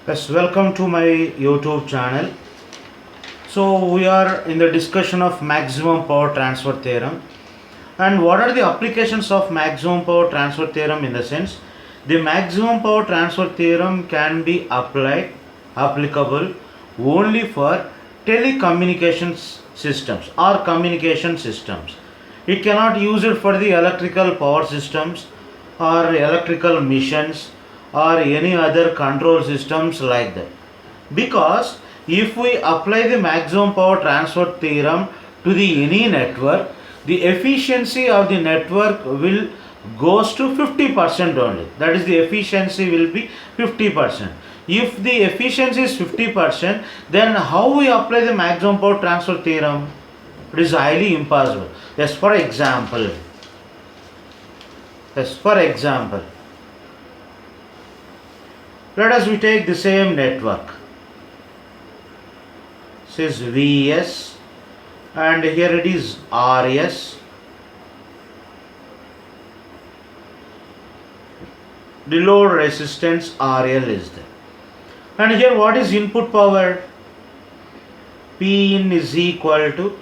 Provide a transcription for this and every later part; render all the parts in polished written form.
Yes, welcome to my YouTube channel. So we are in the discussion of maximum power transfer theorem. And what are the applications of maximum power transfer theorem? In the sense, the maximum power transfer theorem can be applicable only for telecommunications systems or communication systems. It cannot use it for the electrical power systems or electrical missions or any other control systems like that. Because if we apply the maximum power transfer theorem to the any network, the efficiency of the network will goes to 50% only. That is, the efficiency will be 50%. If the efficiency is 50%, then how we apply the maximum power transfer theorem? It is highly impossible. Yes, for example, let us we take the same network. This is Vs and here it is Rs. The load resistance RL is there. And here what is input power? P in is equal to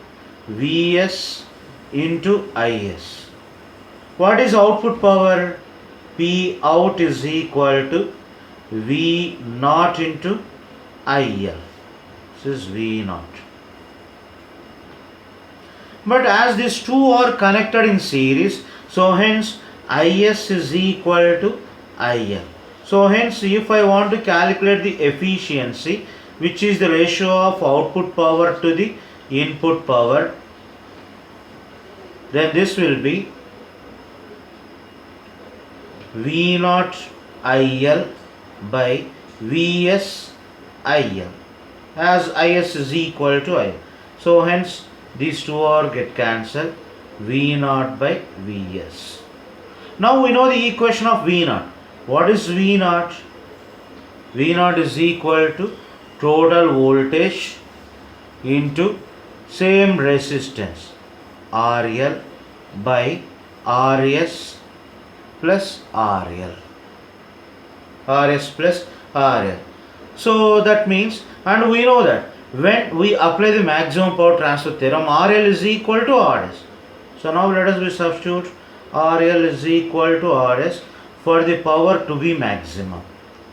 Vs into Is. What is output power? P out is equal to V naught into IL. This is V naught. But as these two are connected in series, so hence Is is equal to IL. So hence if I want to calculate the efficiency, which is the ratio of output power to the input power, then this will be V naught IL by Vs IL, as Is is equal to IL. So hence these two are get cancelled. V naught by Vs. Now we know the equation of V naught. What is V naught? V naught is equal to total voltage into same resistance RL by Rs plus RL. Rs plus RL. So that means, and we know that when we apply the maximum power transfer theorem, RL is equal to Rs. So now let us substitute RL is equal to Rs for the power to be maximum.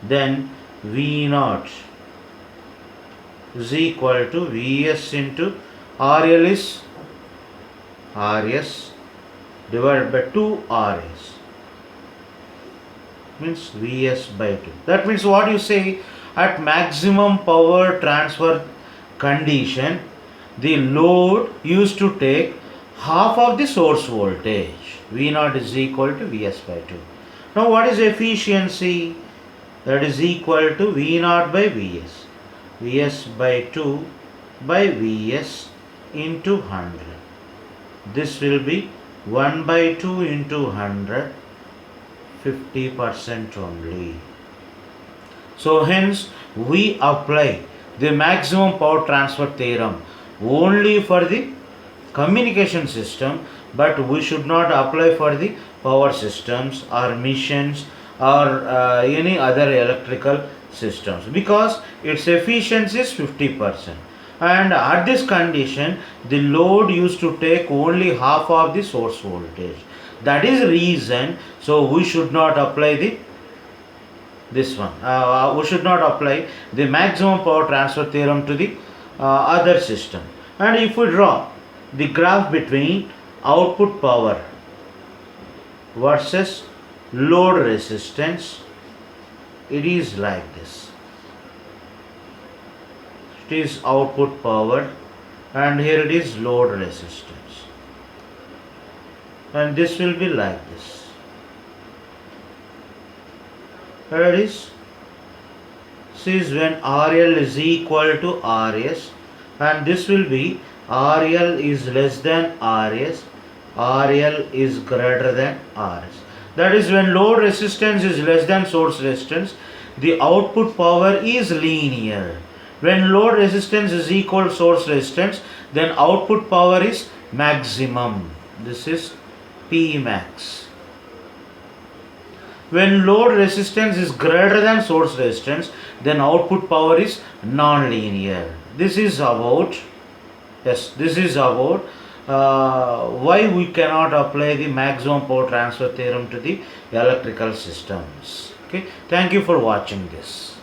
Then V naught is equal to Vs into RL is Rs divided by 2 Rs, means Vs by 2. That means what you say, at maximum power transfer condition, the load used to take half of the source voltage. V naught is equal to Vs by 2. Now what is efficiency? That is equal to V naught by Vs. Vs by 2 by Vs into 100. This will be 1 by 2 into 100, 50% only. So hence we apply the maximum power transfer theorem only for the communication system, but we should not apply for the power systems or missions or any other electrical systems, because its efficiency is 50%. And at this condition, the load used to take only half of the source voltage. That is reason, so we should not apply the this one. We should not apply the maximum power transfer theorem to the other system. And if we draw the graph between output power versus load resistance, it is like this. It is output power and here it is load resistance, and this will be like this. Here it is. This is when RL is equal to Rs, and this will be RL is less than Rs, RL is greater than Rs. That is, when load resistance is less than source resistance, the output power is linear. When load resistance is equal to source resistance, then output power is maximum. This is P max. When load resistance is greater than source resistance, then output power is non-linear. This is about why we cannot apply the maximum power transfer theorem to the electrical systems. Okay, thank you for watching this.